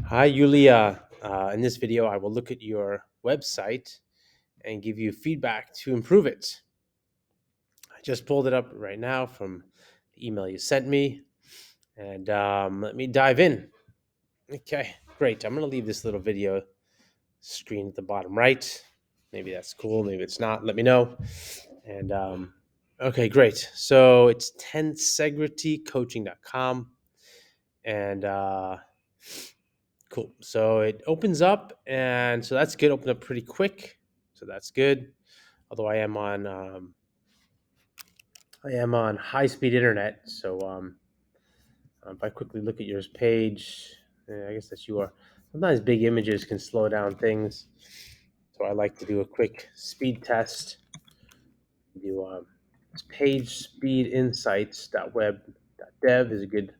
Hi, Yulia. In this video, I will look at your website and give you feedback to improve it. I just pulled it up right now from the email you sent me, and let me dive in. Okay, great. I'm going to leave this little video screen at the bottom right. Maybe that's cool. Maybe it's not. Let me know. And okay, great. So it's tensegritycoaching.com, and cool. So it opens up, and so that's good. Opened up pretty quick, so that's good. Although I am on high speed internet, so if I quickly look at your page, I guess that's you are. Sometimes big images can slow down things, so I like to do a quick speed test. Do page speed insights.web.dev is a good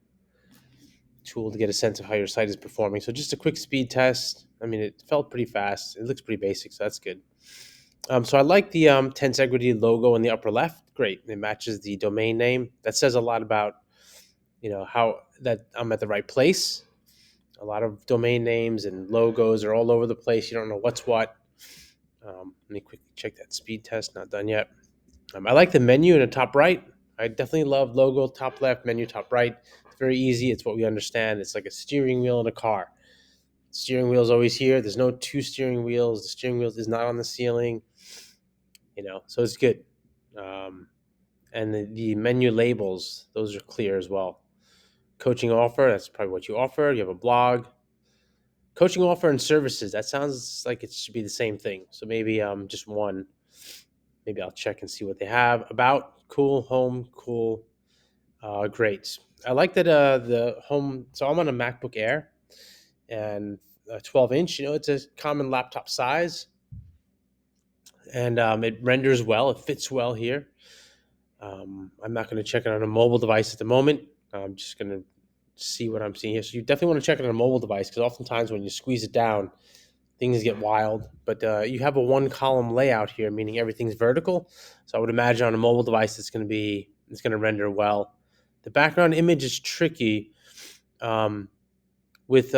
tool to get a sense of how your site is performing. So just a quick speed test. I mean, it felt pretty fast. It looks pretty basic, so that's good. So I like the Tensegrity logo in the upper left. Great, it matches the domain name. That says a lot about how that I'm at the right place. A lot of domain names and logos are all over the place. You don't know what's what. Let me quickly check that speed test. Not done yet. I like the menu in the top right. I definitely love logo top left, menu top right. It's very easy. It's what we understand. It's like a steering wheel in a car. Steering wheel is always here. There's no two steering wheels. The steering wheel is not on the ceiling. So it's good. Um, and the menu labels, those are clear as well. Coaching offer, that's probably what you offer. You have a blog. Coaching offer and services, that sounds like it should be the same thing. So maybe just one. Maybe I'll check and see what they have. About, cool, home, cool, great. I like that the home, so I'm on a MacBook Air and a 12-inch, it's a common laptop size. And it renders well, it fits well here. I'm not going to check it on a mobile device at the moment. I'm just going to see what I'm seeing here. So you definitely want to check it on a mobile device because oftentimes when you squeeze it down, things get wild. But you have a one column layout here, meaning everything's vertical. So I would imagine on a mobile device, it's going to render well. The background image is tricky. Um, with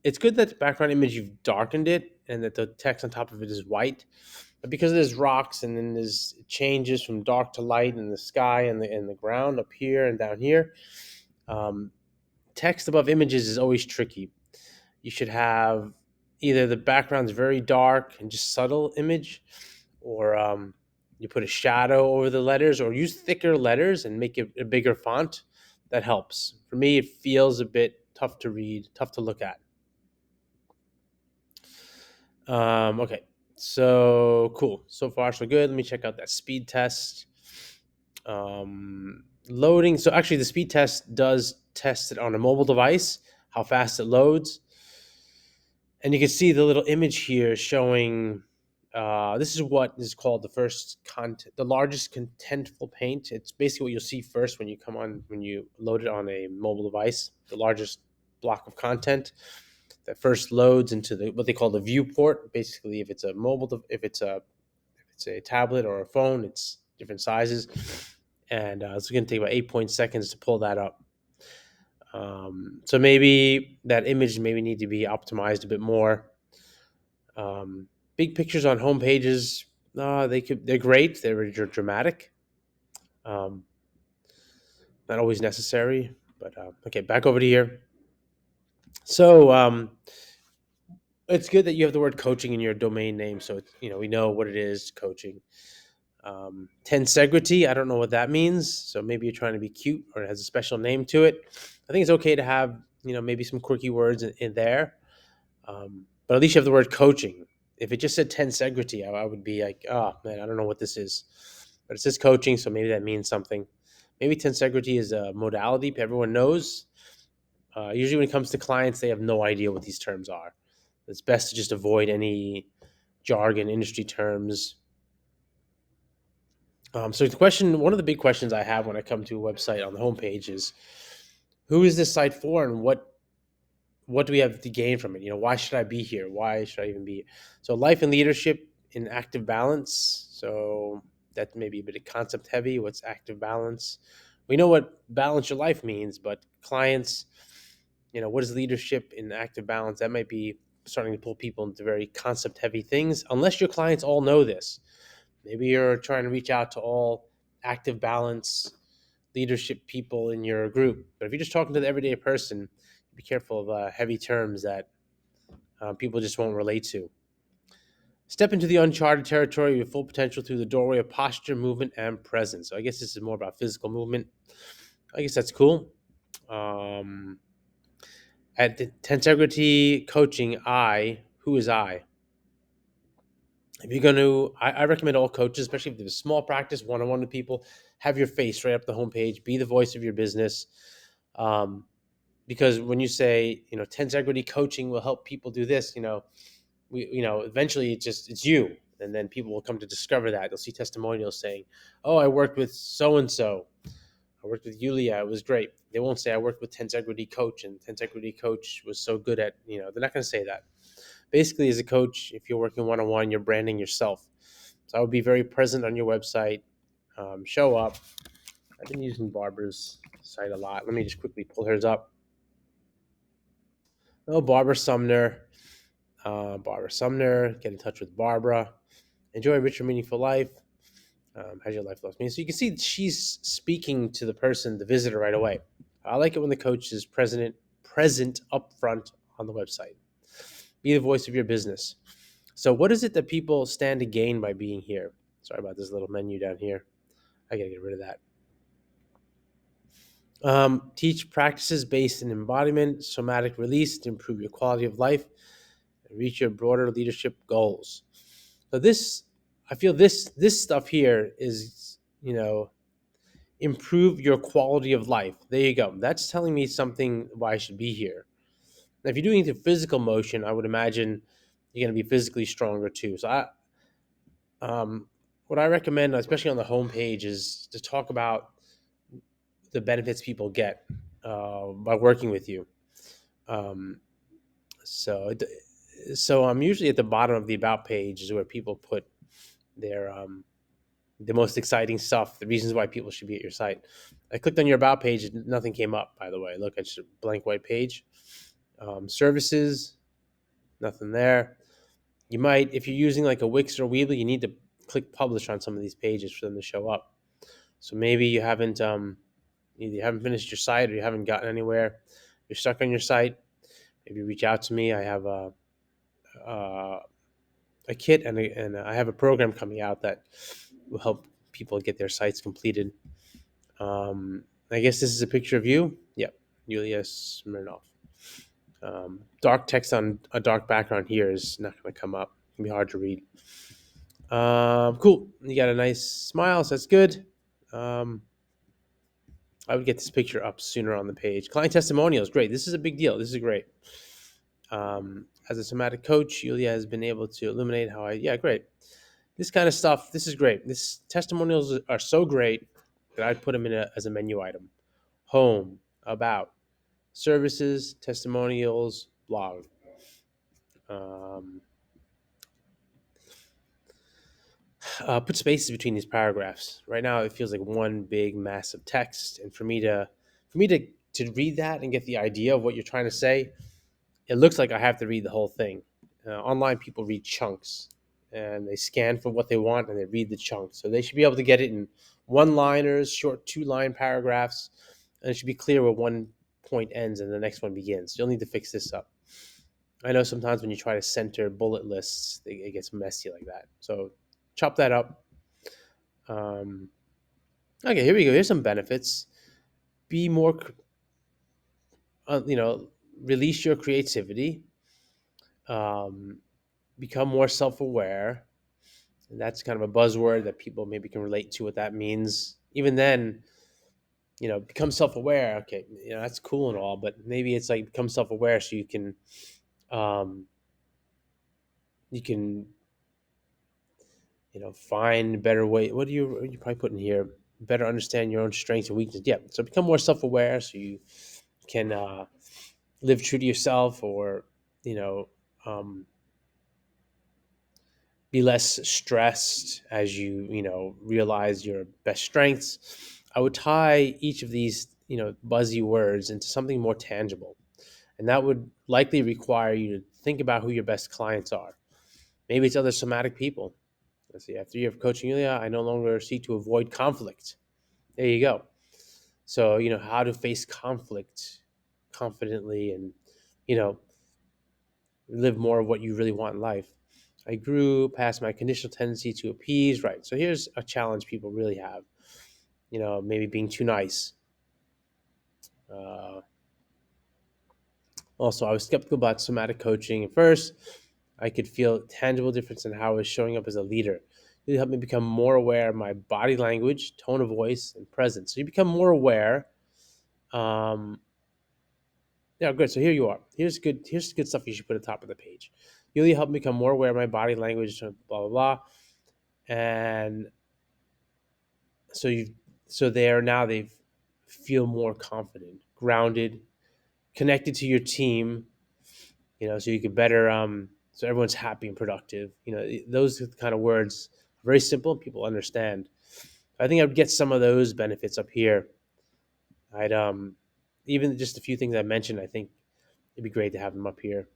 It's good that the background image you've darkened it and that the text on top of it is white. But because there's rocks and then there's changes from dark to light in the sky and the ground up here and down here, um, text above images is always tricky. You should have either the background's very dark and just subtle image, or you put a shadow over the letters, or use thicker letters and make it a bigger font. That helps. For me, it feels a bit tough to read, tough to look at. Okay, so cool. So far, so good. Let me check out that speed test. Loading. So actually, the speed test does test it on a mobile device, how fast it loads. And you can see the little image here showing this is what is called the largest contentful paint. It's basically what you'll see first when you load it on a mobile device. The largest block of content that first loads into what they call the viewport. Basically, if it's a tablet or a phone, it's different sizes, and it's going to take about 8 seconds to pull that up. So maybe that image maybe need to be optimized a bit more. Big pictures on home pages, they're great. They're dramatic. Um, Not always necessary, but okay. Back over to here. So it's good that you have the word coaching in your domain name, so we know what it is. Coaching. Tensegrity, I don't know what that means. So maybe you're trying to be cute or it has a special name to it. I think it's okay to have maybe some quirky words in there. But at least you have the word coaching. If it just said tensegrity, I would be like, oh man, I don't know what this is. But it says coaching, so maybe that means something. Maybe tensegrity is a modality everyone knows. Usually when it comes to clients, they have no idea what these terms are. It's best to just avoid any jargon, industry terms. So one of the big questions I have when I come to a website on the homepage is, who is this site for, and what do we have to gain from it? Why should I be here? Why should I even be here? So life and leadership in active balance. So that may be a bit of concept heavy. What's active balance? We know what balance your life means, but clients, What is leadership in active balance? That might be starting to pull people into very concept heavy things, unless your clients all know this. Maybe you're trying to reach out to all active balance leadership people in your group. But if you're just talking to the everyday person, be careful of heavy terms that people just won't relate to. Step into the uncharted territory with full potential through the doorway of posture, movement, and presence. So I guess this is more about physical movement. I guess that's cool. Um, at the Tensegrity Coaching, who is I? If you're going to, I recommend all coaches, especially if there's a small practice, one-on-one with people, have your face right up the homepage, be the voice of your business. Um, because when you say, Tensegrity Coaching will help people do this, eventually it's you. And then people will come to discover that. They'll see testimonials saying, oh, I worked with so-and-so. I worked with Yulia. It was great. They won't say I worked with Tensegrity Coach and Tensegrity Coach was so good at, they're not going to say that. Basically, as a coach, if you're working one-on-one, you're branding yourself. So I would be very present on your website. Show up. I've been using Barbara's site a lot. Let me just quickly pull hers up. Oh, Barbara Sumner. Barbara Sumner. Get in touch with Barbara. Enjoy a richer, meaningful life. How's your life lost meaning? So you can see she's speaking to the person, the visitor, right away. I like it when the coach is present up front on the website. Be the voice of your business. So what is it that people stand to gain by being here? Sorry about this little menu down here. I gotta get rid of that. Teach practices based in embodiment, somatic release to improve your quality of life and reach your broader leadership goals. So I feel this stuff here is, improve your quality of life. There you go. That's telling me something why I should be here. Now, if you're doing it through physical motion, I would imagine you're going to be physically stronger too. So what I recommend, especially on the homepage, is to talk about the benefits people get by working with you. Um, so, so I'm usually at the bottom of the about page is where people put their the most exciting stuff, the reasons why people should be at your site. I clicked on your about page, and nothing came up. By the way, look, it's a blank white page. Services, nothing there. You might, if you're using like a Wix or Weebly, you need to click publish on some of these pages for them to show up. So maybe you haven't either you haven't finished your site or you haven't gotten anywhere. You're stuck on your site. Maybe reach out to me. I have uh, a kit and I have a program coming out that will help people get their sites completed. I guess this is a picture of you. Yep, Yulia Smirnov. Dark text on a dark background here is not going to come up. It's going to be hard to read. Cool. You got a nice smile, so that's good. I would get this picture up sooner on the page. Client testimonials, great. This is a big deal. This is great. As a somatic coach, Yulia has been able to illuminate how yeah, great. This kind of stuff, this is great. This testimonials are so great that I'd put them as a menu item. Home, about, services, testimonials, blog. Um, put spaces between these paragraphs. Right now, it feels like one big mass of text, and for me to read that and get the idea of what you're trying to say, it looks like I have to read the whole thing. Online, people read chunks, and they scan for what they want, and they read the chunks. So they should be able to get it in one-liners, short two-line paragraphs, and it should be clear where one point ends and the next one begins. You'll need to fix this up. I know sometimes when you try to center bullet lists, it gets messy like that. So chop that up. Um, okay, here we go. Here's some benefits. Be more, uh, you know, release your creativity. Um, become more self-aware. And that's kind of a buzzword that people maybe can relate to what that means. Even then, become self-aware. Okay, that's cool and all, but maybe it's like become self-aware so um, you can find better way. What do you probably put in here? Better understand your own strengths and weaknesses. Yeah. So become more self-aware so you can live true to yourself, or you know, um, be less stressed as you realize your best strengths. I would tie each of these buzzy words into something more tangible. And that would likely require you to think about who your best clients are. Maybe it's other somatic people. Let's see, after a year of coaching Yulia, I no longer seek to avoid conflict. There you go. So, how to face conflict confidently and, you know, live more of what you really want in life. I grew past my conditional tendency to appease. Right. So here's a challenge people really have. Maybe being too nice. Uh, Also, I was skeptical about somatic coaching at first. I could feel a tangible difference in how I was showing up as a leader. It helped me become more aware of my body language, tone of voice, and presence. So you become more aware. Um, yeah, good. So here you are. Here's good. Here's good stuff you should put at the top of the page. You really helped me become more aware of my body language, blah blah blah. And so they feel more confident, grounded, connected to your team, so you can better so everyone's happy and productive. Those kind of words are very simple and people understand. I think I'd get some of those benefits up here. I'd even just a few things I mentioned, I think it'd be great to have them up here.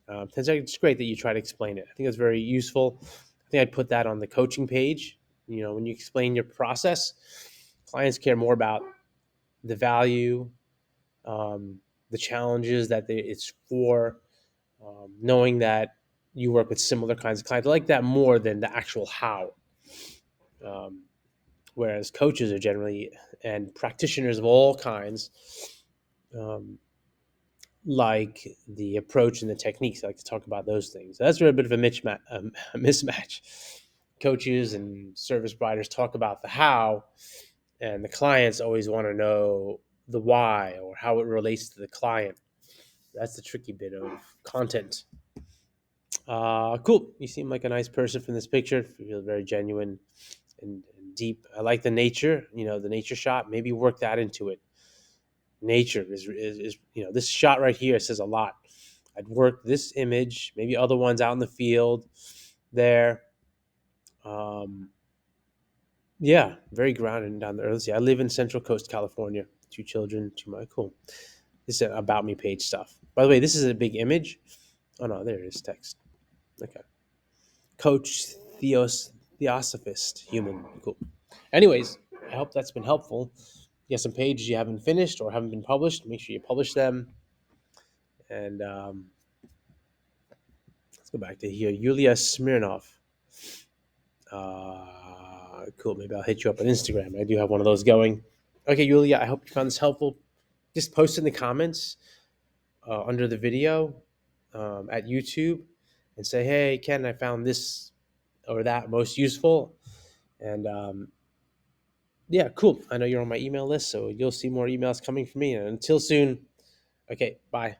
It's great that you try to explain it. I think that's very useful. I think I'd put that on the coaching page. When you explain your process, clients care more about the value, um, the challenges it's for, knowing that you work with similar kinds of clients. I like that more than the actual how. Um, Whereas coaches are generally, and practitioners of all kinds, um, like the approach and the techniques. I like to talk about those things. So that's really a bit of a mismatch. Coaches and service providers talk about the how, and the clients always want to know the why or how it relates to the client. That's the tricky bit of content. Cool. You seem like a nice person from this picture. You feel very genuine and deep. I like the nature. The nature shot. Maybe work that into it. Nature is this shot right here says a lot. I'd work this image, maybe other ones out in the field there. Yeah, very grounded and down there. Let's see. I live in Central Coast, California. 2 children, cool. This is about me page stuff. By the way, this is a big image. Oh no, there it is. Text. Okay. Coach Theosophist, human. Cool. Anyways, I hope that's been helpful. You have some pages you haven't finished or haven't been published. Make sure you publish them. And let's go back to here. Yulia Smirnov. Cool. Maybe I'll hit you up on Instagram. I do have one of those going. Okay, Yulia, I hope you found this helpful. Just post in the comments under the video at YouTube and say, hey, Ken, I found this or that most useful. And yeah, cool. I know you're on my email list, so you'll see more emails coming from me. And until soon, okay, bye.